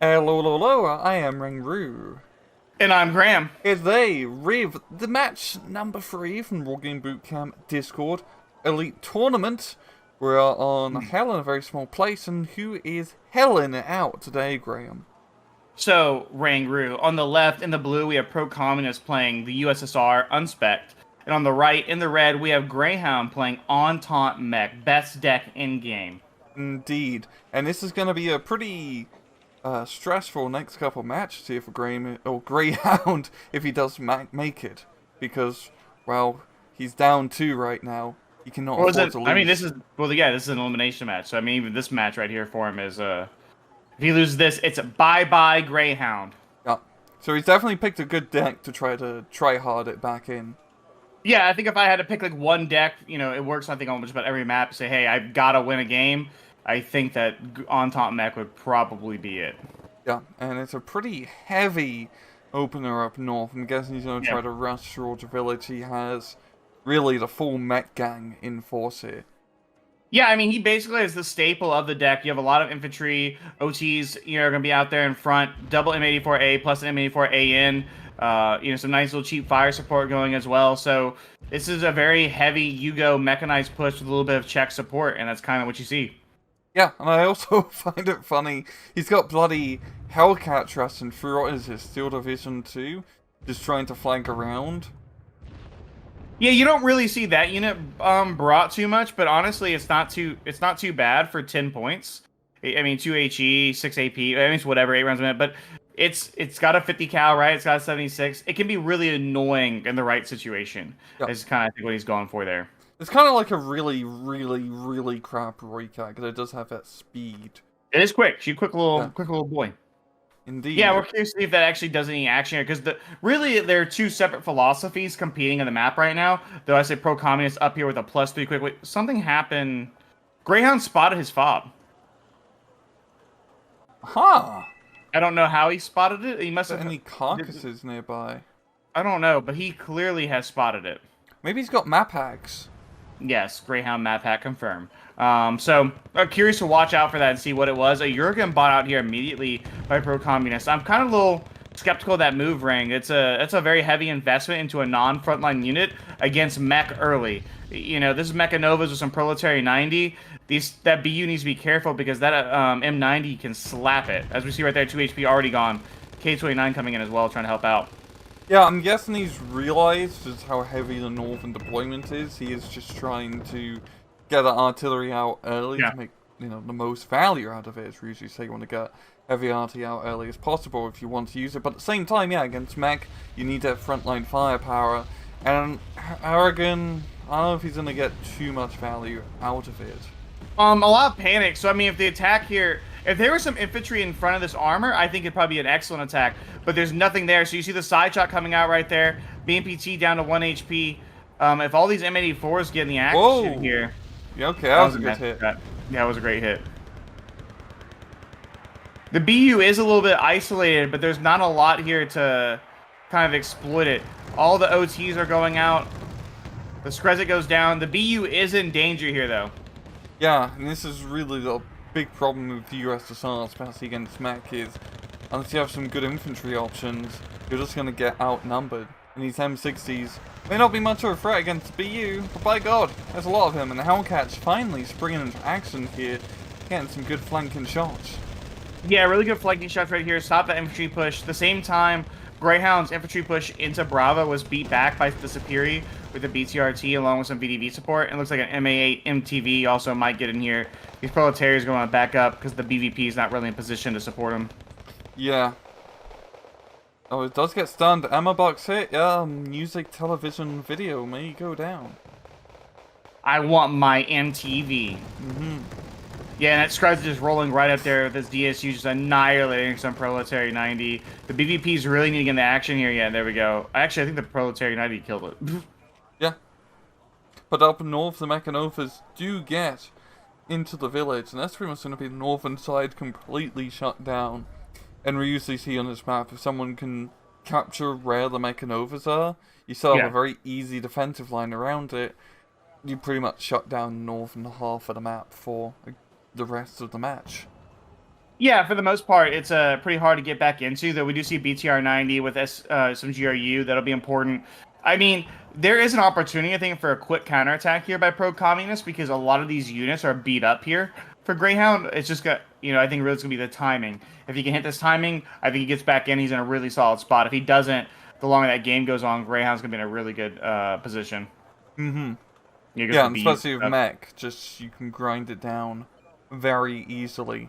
Hello, hello, hello, I am Ringru. And I'm Graham. Today, with the match number 3 from Wargame Bootcamp Discord Elite Tournament. We're on Hell in a very small place, and who is helling it out today, Graham? So, Rangru. On the left, in the blue, we have pro-communist playing the USSR Unspect. And on the right, in the red, we have Greyhound playing Entente Mech. Best deck in-game. Indeed. And this is going to be a pretty stressful next couple matches here for Greyhound if he does make it. Because, well, he's down 2 right now. He cannot afford to lose. I mean, this is an elimination match. So, I mean, even this match right here for him is, if he loses this, it's a bye-bye Greyhound. Yeah. So he's definitely picked a good deck to try hard it back in. Yeah, I think if I had to pick like one deck, it works, I think, on just about every map. Say, hey, I've got to win a game. I think that Entente Mech would probably be it. Yeah, and it's a pretty heavy opener up north. I'm guessing he's going to try to rush towards the village. He has really the full mech gang in force here. Yeah, I mean, he basically is the staple of the deck. You have a lot of infantry, OTs, are going to be out there in front. Double M84A plus an M84A in. Some nice little cheap fire support going as well. So this is a very heavy Yugo mechanized push with a little bit of check support, and that's kind of what you see. Yeah, and I also find it funny. He's got bloody Hellcats rushing through. What is this? Steel Division 2? Just trying to flank around. Yeah, you don't really see that unit brought too much, but honestly, it's not too bad for 10 points. I mean, 2 HE, 6 AP. I mean, it's whatever, 8 rounds a minute, but it's got a 50 cal, right? It's got a 76. It can be really annoying in the right situation. Yep. That's kind of, I think, what he's going for there. It's kind of like a really, really, really crap Roycat, because it does have that speed. It is quick. She's a quick little boy. Indeed. Yeah, we're curious to see if that actually does any action here, because really there are two separate philosophies competing in the map right now. Though I say pro-communist up here with a +3 quickly. Something happened. Greyhound spotted his fob. Huh. I don't know how he spotted it. He must have any carcasses nearby. I don't know, but he clearly has spotted it. Maybe he's got map hacks. Yes, Greyhound map hack confirmed. So curious to watch out for that and see what it was. A Jurgen bought out here immediately by pro-communist. I'm kind of a little skeptical of that move, Ring. It's a very heavy investment into a non-frontline unit against mech early. This is Mechanovas with some Proletary 90. That BU needs to be careful because that M90 can slap it. As we see right there, 2 HP already gone. K29 coming in as well, trying to help out. Yeah, I'm guessing he's realized just how heavy the northern deployment is. He is just trying to get the artillery out early to make, the most value out of it. As we usually say, you want to get heavy artillery out early as possible if you want to use it. But at the same time, yeah, against mech, you need that frontline firepower. And Aragon, I don't know if he's going to get too much value out of it. A lot of panic. So, I mean, if the attack here... If there was some infantry in front of this armor, I think it'd probably be an excellent attack. But there's nothing there. So you see the side shot coming out right there. BMPT down to 1 HP. If all these M84s get in the action here... Yeah, okay, that was a good hit. Yeah, it was a great hit. The BU is a little bit isolated, but there's not a lot here to kind of exploit it. All the OTs are going out. The Skrezit goes down. The BU is in danger here, though. Yeah, and this is really the big problem with the USSR, especially against mech, is unless you have some good infantry options, you're just going to get outnumbered. And these M60s may not be much of a threat against the BU, but by God, there's a lot of him, and the Hellcats finally springing into action here, getting some good flanking shots. Yeah, really good flanking shots right here. Stop that infantry push. At the same time, Greyhound's infantry push into Bravo was beat back by the Superi with the BTRT along with some VDV support. It looks like an MA8 MTV also might get in here. These proletarians are going to back up because the BVP is not really in position to support them. Yeah. Oh, it does get stunned. Ammo box hit. Yeah, music, television, video may go down. I want my MTV. Yeah, and that Skrezit just rolling right up there with this DSU just annihilating some Proletary 90. The BVP's really need to get into action here. Yeah, there we go. Actually, I think the Proletary 90 killed it. Yeah. But up north, the Mechanovas do get into the village, and that's pretty much going to be the northern side completely shut down. And we usually see on this map, if someone can capture where the Mechanovas are, you still have a very easy defensive line around it. You pretty much shut down the northern half of the map for the rest of the match. Yeah, for the most part, it's pretty hard to get back into. Though we do see BTR 90 with some GRU that'll be important. I mean, there is an opportunity, I think, for a quick counterattack here by Pro Communist because a lot of these units are beat up here. For Greyhound, it's just got, I think really it's gonna be the timing. If he can hit this timing, I think he gets back in. He's in a really solid spot. If he doesn't, the longer that game goes on, Greyhound's gonna be in a really good position. Mm-hmm. Yeah, and especially with mech, just you can grind it down very easily.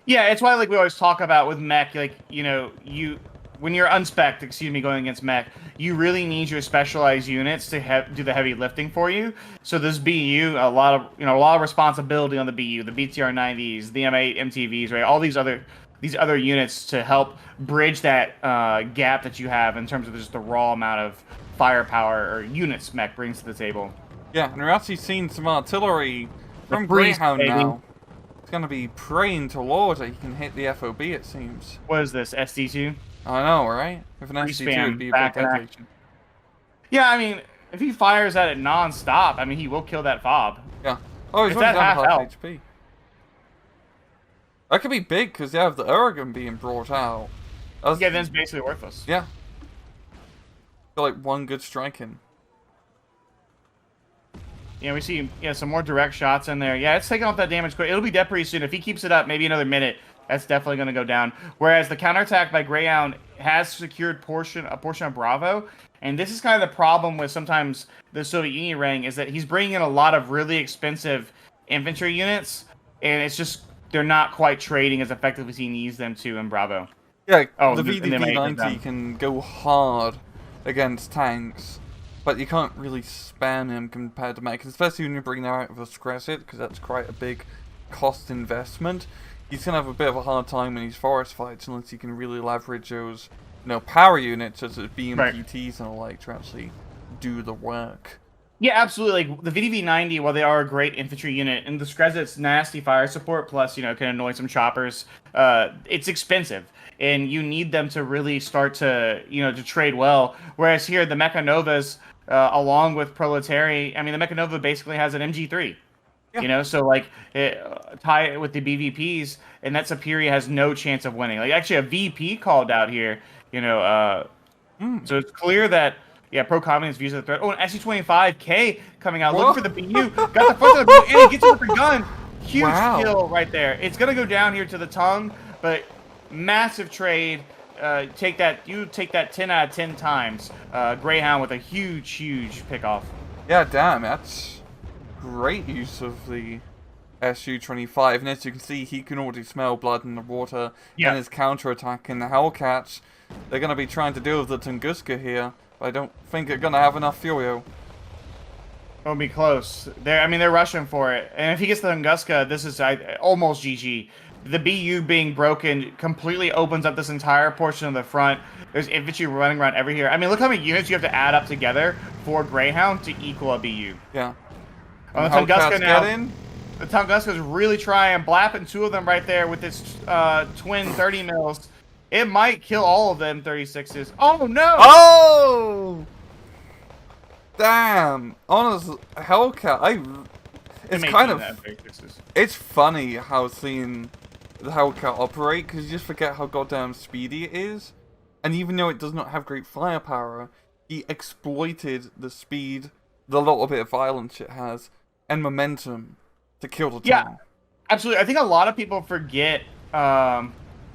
Yeah, it's why like we always talk about with mech, like when you're unspec'd, going against mech, you really need your specialized units to do the heavy lifting for you. So this BU, a lot of responsibility on the BU, the BTR 90s, the M8 MTVs, right? All these other units to help bridge that gap that you have in terms of just the raw amount of firepower or units mech brings to the table. Yeah, and we're actually seeing some artillery from Greyhound now. It's going to be praying to Lord that he can hit the FOB, it seems. What is this, SD2? I know, right? With an SD2, it'd be a big deadly. Yeah, I mean, if he fires at it non-stop, I mean, he will kill that fob. Yeah. Oh, he's only down to half HP. That could be big, because you have the Uragan being brought out. Yeah, then it's basically worthless. Yeah. Got like one good strike in. Yeah, we see some more direct shots in there. Yeah, it's taking off that damage quick. It'll be dead pretty soon. If he keeps it up, maybe another minute, that's definitely going to go down. Whereas the counterattack by Greyhound has secured a portion of Bravo. And this is kind of the problem with sometimes the Soviet Union ring is that he's bringing in a lot of really expensive infantry units. And it's just, they're not quite trading as effectively as he needs them to in Bravo. Yeah, the VDV-90 can go hard against tanks. But you can't really spam him compared to mech, especially when you bring him out with a Scressit, because that's quite a big cost investment. He's going to have a bit of a hard time in these forest fights unless he can really leverage those, power units such as BMPTs and the like to actually do the work. Yeah, absolutely. Like the VDV-90, while they are a great infantry unit, and the Scresit's nasty fire support, plus, can annoy some choppers, it's expensive. And you need them to really start to, to trade well. Whereas here, the Mechanovas, along with Proletary, I mean, the Mechanova basically has an MG3. Yeah. So like tie it with the BVPs, and that Superior has no chance of winning. Like actually, a VP called out here. So it's clear that Pro Communist views the threat. Oh, an SC-25K coming out. Whoa. Looking for the BU. Got the front of the BU, and he gets it with the gun. Huge kill right there. It's gonna go down here to the tongue, but massive trade. Take that 10 out of 10 times. Greyhound with a huge pickoff. Yeah, damn, that's great use of the SU-25, and as you can see, he can already smell blood in the water, and his counterattack in the Hellcats. They're going to be trying to deal with the Tunguska here, but I don't think they're going to have enough Furio. It'll be close. They're rushing for it, and if he gets the Tunguska, this is almost GG. The BU being broken completely opens up this entire portion of the front. There's infantry running around every here. I mean, look how many units you have to add up together for Greyhound to equal a BU. Yeah. The Tunguska now. The Tunguska's really trying, blapping two of them right there with its twin 30 mils. It might kill all of them 36s. Oh no! Oh! Damn. Honestly, Hellcat, it's kind of... It's funny how seeing the Hellcat operate, because you just forget how goddamn speedy it is. And even though it does not have great firepower, he exploited the speed, the little bit of violence it has, and momentum to kill the team. Yeah, absolutely. I think a lot of people forget, or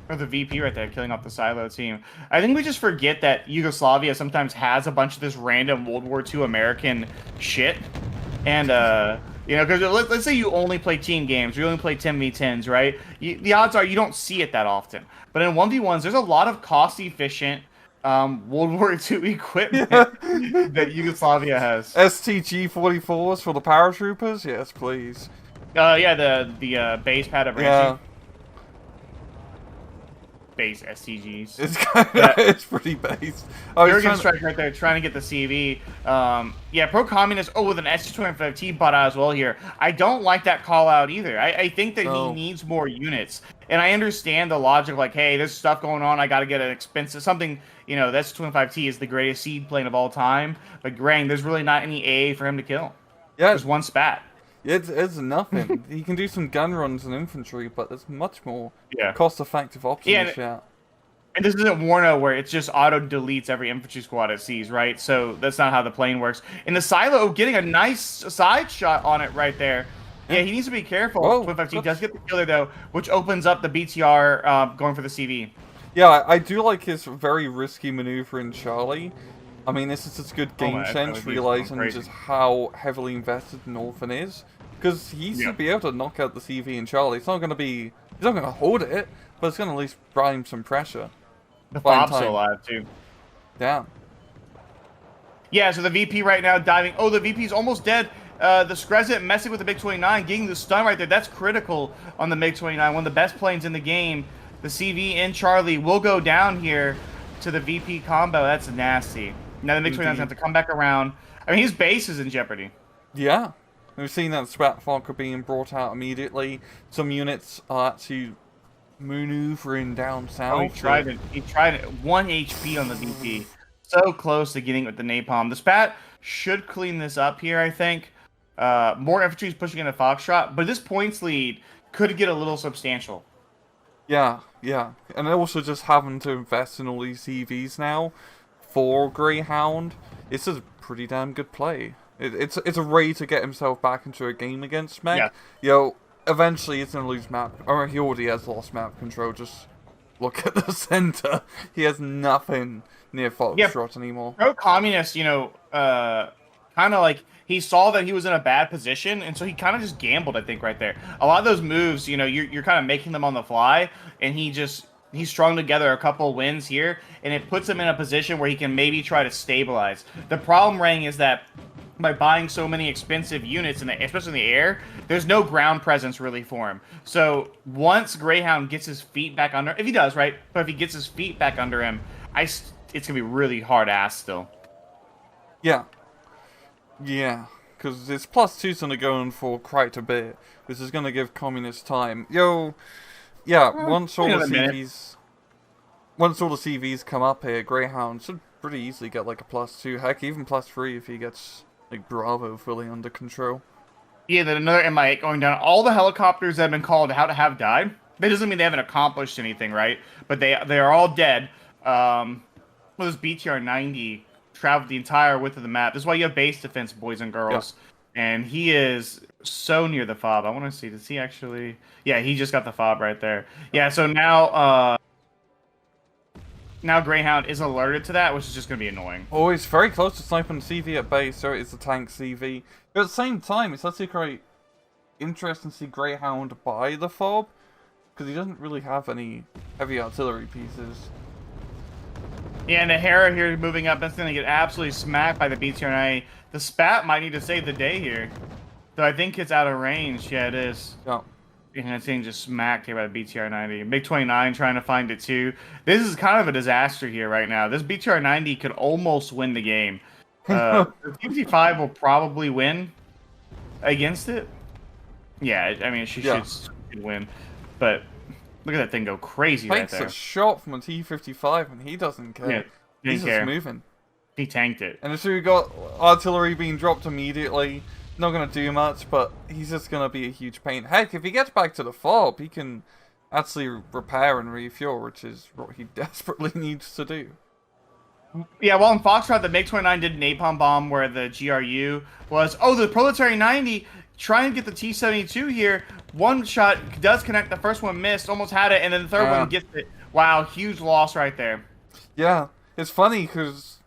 the VP right there killing off the silo team. I think we just forget that Yugoslavia sometimes has a bunch of this random World War II American shit. And, because let's say you only play team games, you only play 10v10s, right? The odds are you don't see it that often. But in 1v1s, there's a lot of cost-efficient World War II equipment that Yugoslavia has. STG-44s for the paratroopers? Yes, please. The base pad of Ranching. Base STGs. It's pretty base. Jurgen Strike right there trying to get the CV. Pro Communist, with an ST-25T bought out as well here. I don't like that call out either. I think that he needs more units. And I understand the logic, like, hey, there's stuff going on, I gotta get an expensive something, the ST-25T is the greatest seed plane of all time. But Grang, there's really not any AA for him to kill. Yeah. There's one spat. It's nothing. He can do some gun runs and infantry, but there's much more cost-effective options. Yeah. And this isn't Warno where it's just auto-deletes every infantry squad it sees, right? So that's not how the plane works. And the silo getting a nice side shot on it right there. Yeah, he needs to be careful. Whoa, he does get the killer, though, which opens up the BTR going for the CV. Yeah, I do like his very risky maneuver in Charlie. I mean, this is just good game sense, realizing just how heavily invested Northern is. Because he should be able to knock out the CV in Charlie. It's not going to be... He's not going to hold it, but it's going to at least prime some pressure. The Fob's still alive, too. Yeah. Yeah, so the VP right now diving. Oh, the VP's almost dead. The Skrezit messing with the MiG-29, getting the stun right there. That's critical on the MiG-29. One of the best planes in the game. The CV and Charlie will go down here to the VP combo. That's nasty. Now the MiG-29's going to have to come back around. I mean, his base is in jeopardy. Yeah. We've seen that Spatfalker being brought out immediately. Some units are actually maneuvering down south. Oh, he tried it. 1 HP on the VP. So close to getting with the napalm. The Spat should clean this up here, I think. More infantry is pushing into Foxtrot, but this points lead could get a little substantial. Yeah. And also just having to invest in all these CVs now for Greyhound, it's a pretty damn good play. It's a way to get himself back into a game against Meg. Yeah. Eventually he's going to lose map, or he already has lost map control. Just look at the center. He has nothing near Foxtrot anymore. Pro-communist, kind of like, he saw that he was in a bad position, and so he kind of just gambled, I think, right there. A lot of those moves, you're kind of making them on the fly, and he strung together a couple wins here, and it puts him in a position where he can maybe try to stabilize. The problem, Rang, is that by buying so many expensive units, especially in the air, there's no ground presence really for him. So once Greyhound gets his feet back under, if he does, right? But if he gets his feet back under him, it's going to be really hard ass still. Yeah, because this +2's going to go on for quite a bit, which is going to give Communist time. Once all the CVs come up here, Greyhound should pretty easily get like a +2, heck, even +3 if he gets like Bravo fully under control. Yeah, then another MI8 going down. All the helicopters that have been called out have died. That doesn't mean they haven't accomplished anything, right? But they are all dead. Well, this BTR-90 traveled the entire width of the map. This is why you have base defense, boys and girls. Yeah. And he is so near the fob. I want to see, does he actually... Yeah, he just got the fob right there. Yeah, so now... Now Greyhound is alerted to that, which is just going to be annoying. Oh, he's very close to sniping the CV at base, so it's a tank CV. But at the same time, it's actually quite interesting to see Greyhound buy the fob, because he doesn't really have any heavy artillery pieces. Yeah, and the Hera here moving up, that's going to get absolutely smacked by the BTR-90. The Spat might need to save the day here. Though I think it's out of range. Yeah, it is. Yeah. And it's getting just smacked here by the BTR-90. MiG-29 trying to find it too. This is kind of a disaster here right now. This BTR-90 could almost win the game. The TMC-5 will probably win against it. Yeah, I mean, she should win. But look at that thing go crazy right there. Takes a shot from a T-55 and he doesn't care. Yeah, he's just moving. He tanked it. And so we got artillery being dropped immediately. Not going to do much, but he's just going to be a huge pain. Heck, if he gets back to the fob, he can actually repair and refuel, which is what he desperately needs to do. Yeah, well, in Foxtrot, the MiG-29 did napalm bomb where the GRU was... Oh, the Proletariat 90 trying to get the T-72 here. One shot does connect. The first one missed, almost had it, and then the third one gets it. Wow, huge loss right there. Yeah, it's funny because...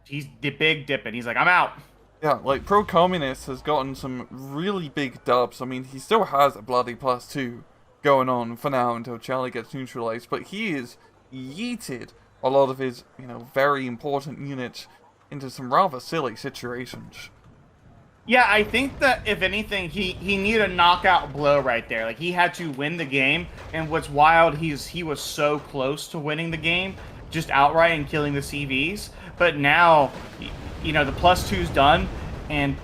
He's big dipping. He's like, I'm out. Yeah, like, Pro-Communist has gotten some really big dubs. I mean, he still has a bloody +2 going on for now until Charlie gets neutralized, but he is yeeted a lot of his, very important units into some rather silly situations. Yeah, I think that, if anything, he needed a knockout blow right there. Like, he had to win the game, and what's wild, he was so close to winning the game, just outright and killing the CVs, but now... the +2's done, and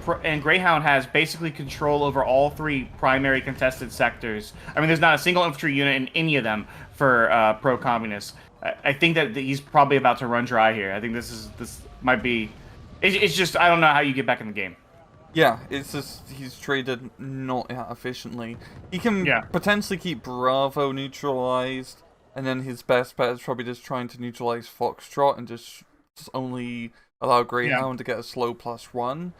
Greyhound has basically control over all 3 primary contested sectors. I mean, there's not a single infantry unit in any of them for pro-communist. I think that he's probably about to run dry here. I think this might be... It's just, I don't know how you get back in the game. Yeah, it's just he's traded not that efficiently. He can potentially keep Bravo neutralized, and then his best bet is probably just trying to neutralize Foxtrot and just only allow Greyhound to get a slow +1.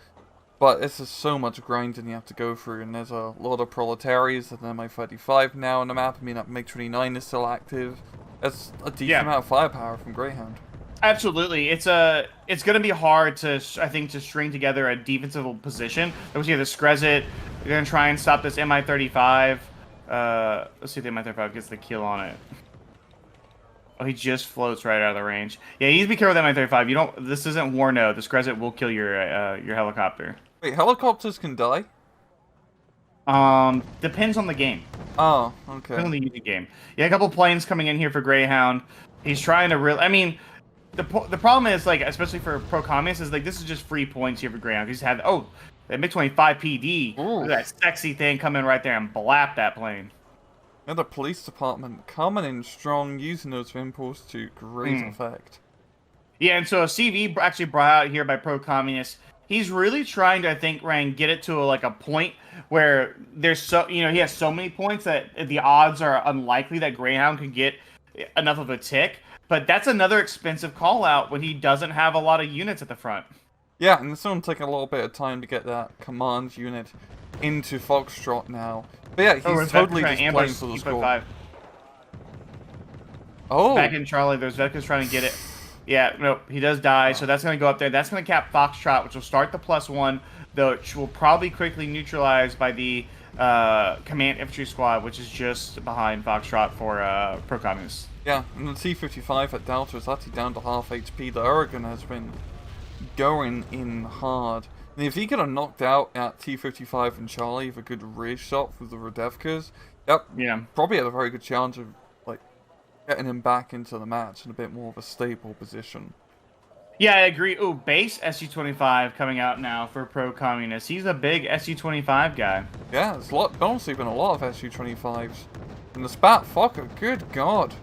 But it's just so much grinding you have to go through, and there's a lot of Proletarians and MI35 now on the map. I mean, that MiG-29 is still active. That's a decent amount of firepower from Greyhound. Absolutely, it's going to be hard to, I think, to string together a defensive position. Let's see the Skrezit. They're going to try and stop this Mi-35. Let's see if the Mi-35 gets the kill on it. Oh, he just floats right out of the range. Yeah, you need to be careful with that Mi-35. You don't. This isn't Warno. The Skrezit will kill your helicopter. Wait, helicopters can die? Depends on the game. Oh, okay. Depends on the unit game. Yeah, a couple planes coming in here for Greyhound. He's trying to really. I mean. The problem is, like, especially for pro-communists, is like this is just free points here for Greyhound. He's had that MiG-25 PD, look at that sexy thing come in right there and blap that plane. And the police department coming in strong, using those impulse to great effect. Yeah, and so a CV actually brought out here by pro-communists. He's really trying to, I think, Ryan, get it to a point where there's he has so many points that the odds are unlikely that Greyhound can get enough of a tick. But that's another expensive call-out when he doesn't have a lot of units at the front. Yeah, and it's going to take a little bit of time to get that command unit into Foxtrot now. But yeah, he's totally just playing for the score. Oh! Back in Charlie, there's Vetka's trying to get it. Yeah, nope, he does die, so that's going to go up there. That's going to cap Foxtrot, which will start the +1, though it will probably quickly neutralize by the Command Infantry Squad, which is just behind Foxtrot for pro-communists. Yeah, and the T-55 at Delta is actually down to half HP. The Oregon has been going in hard. And if he could have knocked out at T-55 and Charlie with a good rear shot with the Radevkas, probably had a very good chance of getting him back into the match in a bit more of a stable position. Yeah, I agree. Ooh, base SU-25 coming out now for pro-communists. He's a big SU-25 guy. Yeah, there's honestly been a lot of SU-25s. And the Spat Fokker, good god.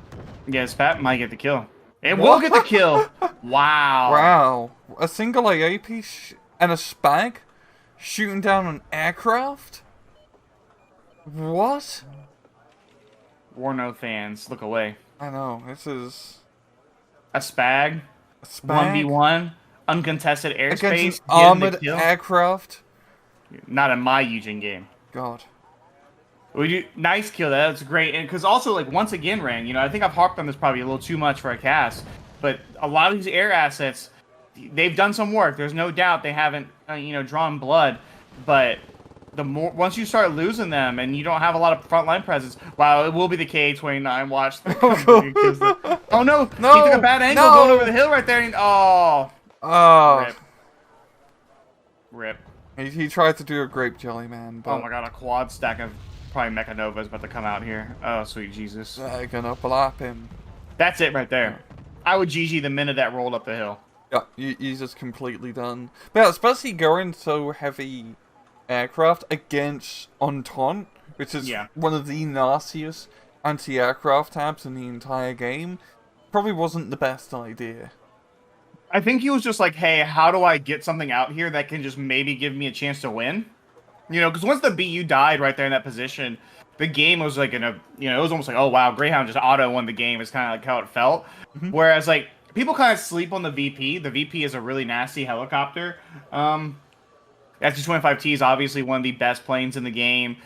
Yeah, Spat might get the kill. It will get the kill. Wow. Wow. A single AA piece and a Spag shooting down an aircraft? What? Warno fans, look away. I know, this is... A Spag? A Spag? 1v1? Uncontested airspace? Against an armored aircraft? Not in my Eugen game. God. Nice kill. That's great. And because also, like, once again, Rang, I think I've harped on this probably a little too much for a cast, but a lot of these air assets, they've done some work. There's no doubt they haven't, drawn blood, but once you start losing them and you don't have a lot of frontline presence, wow, it will be the KA-29. Watch. Oh no! He took a bad angle going over the hill right there. Rip. He tried to do a grape jelly, man. But... Oh my god, a quad stack of probably Mechanova is about to come out here. Oh, sweet Jesus. They're gonna blap him. That's it right there. I would GG the minute that rolled up the hill. Yeah, he's just completely done. But yeah, especially going so heavy aircraft against Entente, which is one of the nastiest anti-aircraft tabs in the entire game, probably wasn't the best idea. I think he was just like, hey, how do I get something out here that can just maybe give me a chance to win? Because once the BU died right there in that position, the game was like it was almost like, oh wow, Greyhound just auto won the game. It's kind of like how it felt. Whereas like people kind of sleep on the VP. The VP is a really nasty helicopter. SU-25T is obviously one of the best planes in the game.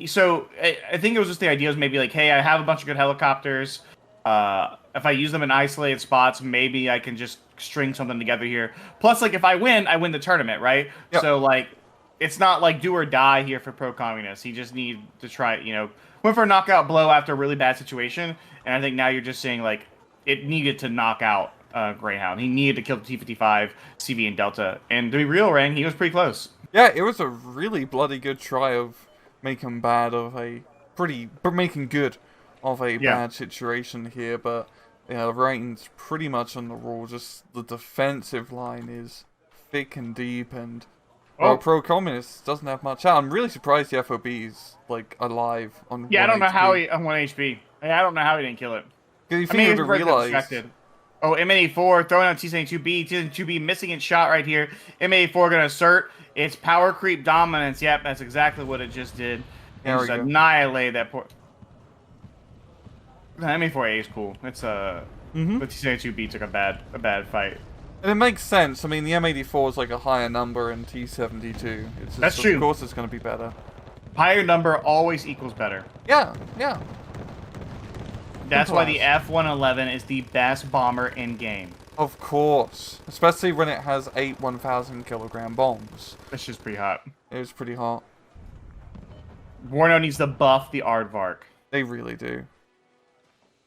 So I think it was just the idea was maybe like, hey, I have a bunch of good helicopters. If I use them in isolated spots, maybe I can just string something together here. Plus, like, if I win the tournament, right? Yep. So, like, it's not like do or die here for pro-communists. He just need to try, went for a knockout blow after a really bad situation. And I think now you're just saying, like, it needed to knock out Greyhound. He needed to kill the T-55, CV, and Delta. And to be real, Rang, he was pretty close. Yeah, it was a really bloody good try of making good of a bad situation here, but the rating's pretty much on the roll. Just the defensive line is thick and deep, and pro-communist doesn't have much out. I'm really surprised the FOB's like alive on. Yeah, I don't know how he on 1 HP. I don't know how he didn't kill it. You think he would have realized? Oh, M84 throwing on T-72B. T-72B missing its shot right here. M84 going to assert its power creep dominance. Yep, that's exactly what it just did. And just annihilate that poor... The M84A is cool. It's but T-72B took a bad fight. And it makes sense. I mean, the M84 is like a higher number in T-72. It's just, That's true. Of course it's going to be better. Higher number always equals better. Yeah, yeah. That's why the F-111 is the best bomber in game. Of course. Especially when it has 8 1,000 kilogram bombs. It's just pretty hot. It was pretty hot. Warno needs to buff the Aardvark. They really do.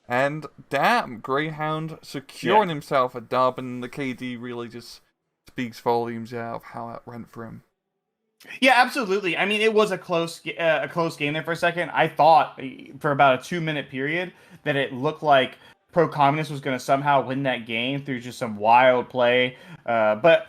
And damn, Greyhound securing himself a dub, and the KD really just speaks volumes out of how that went for him. Yeah, absolutely. I mean, it was a close game there for a second. I thought for about a 2-minute period that it looked like Pro Communist was going to somehow win that game through just some wild play. But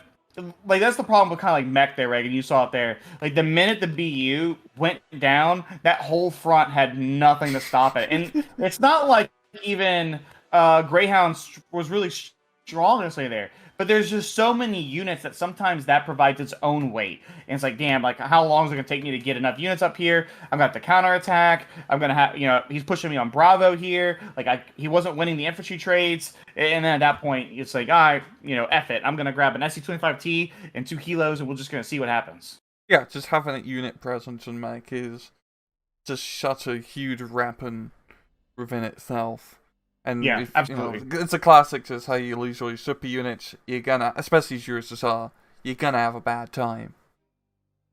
like that's the problem with kind of like mech there, Reagan. You saw it there. Like the minute the BU went down, that whole front had nothing to stop it. And it's not like even Greyhound was really strong necessarily there. But there's just so many units that sometimes that provides its own weight. And it's like, damn, like how long is it going to take me to get enough units up here? I'm going to have to counterattack. I'm going to have, you know, he's pushing me on Bravo here. Like he wasn't winning the infantry trades. And then at that point, it's like, F it. I'm going to grab an SC-25T and 2 kilos and we're just going to see what happens. Yeah, just having a unit presence in mech is just such a huge weapon within itself. And yeah, if, absolutely. You know, it's a classic, just how you lose all your super units, you're gonna, especially as USSR, you're gonna have a bad time.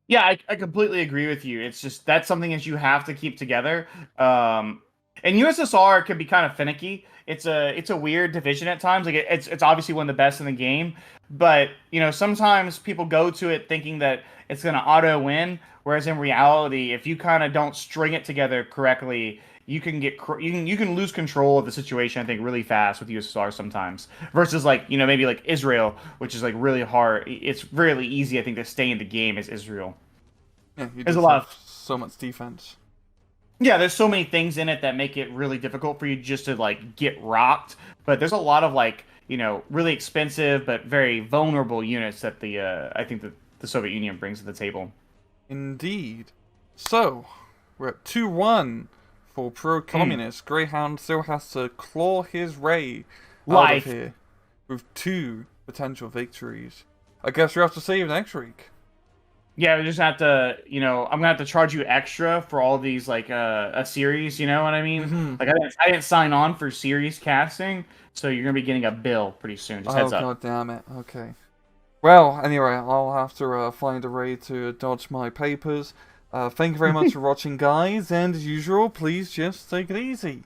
Yeah, I completely agree with you. It's just, that's something that you have to keep together. And USSR can be kind of finicky. It's a weird division at times. Like it's obviously one of the best in the game, but you know, sometimes people go to it thinking that it's gonna auto win, whereas in reality, if you kind of don't string it together correctly, you can lose control of the situation, I think, really fast with USSR sometimes. Versus like, you know, maybe like Israel, which is like really hard. It's really easy, I think, to stay in the game as Israel. Yeah, there's a lot of so much defense. Yeah, there's so many things in it that make it really difficult for you just to like get rocked. But there's a lot of like, you know, really expensive but very vulnerable units that I think that the Soviet Union brings to the table. Indeed. So we're at 2-1. For pro-communist, Greyhound still has to claw his way out of here with 2 potential victories. I guess we have to see you next week. Yeah, we just have to, you know, I'm gonna have to charge you extra for all these like a series. You know what I mean? Like I didn't sign on for series casting, so you're gonna be getting a bill pretty soon. Just heads up. Oh god damn it! Okay. Well, anyway, I'll have to find a way to dodge my papers. Thank you very much for watching, guys, and as usual, please just take it easy.